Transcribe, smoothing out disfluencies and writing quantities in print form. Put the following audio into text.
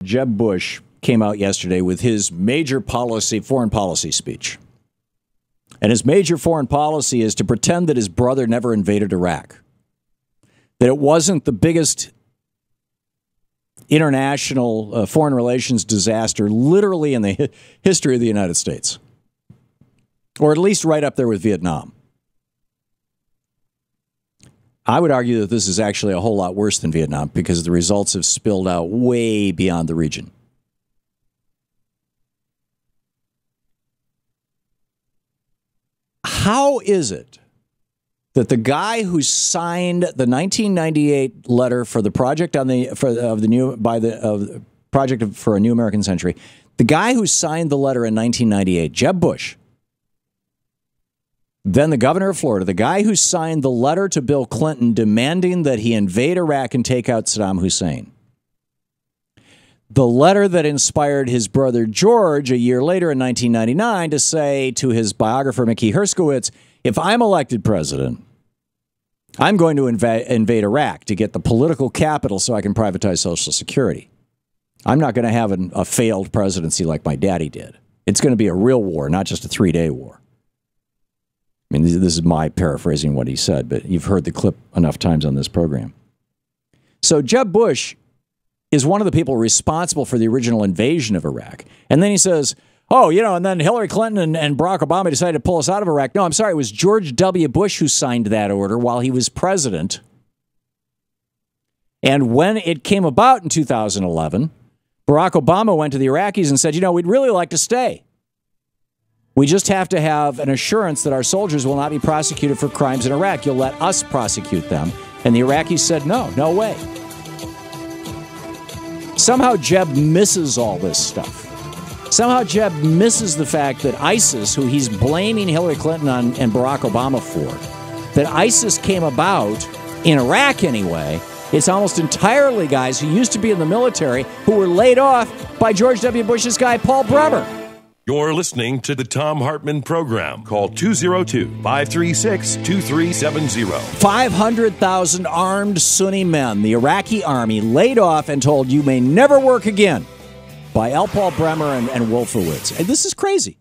Jeb Bush came out yesterday with his major foreign policy speech. And his major foreign policy is to pretend that his brother never invaded Iraq, that it wasn't the biggest international foreign relations disaster literally in the history of the United States, or at least right up there with Vietnam. I would argue that this is actually a whole lot worse than Vietnam because the results have spilled out way beyond the region. How is it that the guy who signed the 1998 letter for the project project for a new American century, the guy who signed the letter in 1998, Jeb Bush, then the governor of Florida, the guy who signed the letter to Bill Clinton demanding that he invade Iraq and take out Saddam Hussein, the letter that inspired his brother George a year later in 1999 to say to his biographer Mickey Herskowitz, if I'm elected president, I'm going to invade Iraq to get the political capital so I can privatize Social Security. I'm not going to have a failed presidency like my daddy did. It's going to be a real war, not just a 3-day war. I mean, this is my paraphrasing what he said, but you've heard the clip enough times on this program. So Jeb Bush is one of the people responsible for the original invasion of Iraq. And then he says, oh, and then Hillary Clinton and Barack Obama decided to pull us out of Iraq. No, I'm sorry, it was George W. Bush who signed that order while he was president. And when it came about in 2011, Barack Obama went to the Iraqis and said, we'd really like to stay. We just have to have an assurance that our soldiers will not be prosecuted for crimes in Iraq. You'll let us prosecute them. And the Iraqis said, no way. Somehow Jeb misses all this stuff. Somehow Jeb misses the fact that ISIS, who he's blaming Hillary Clinton and Barack Obama for, that ISIS came about, in Iraq anyway, it's almost entirely guys who used to be in the military who were laid off by George W. Bush's guy, Paul Bremer. You're listening to the Thom Hartmann Program. Call 202-536-2370. 500,000 armed Sunni men, the Iraqi army, laid off and told you may never work again by L. Paul Bremer and Wolfowitz. And this is crazy.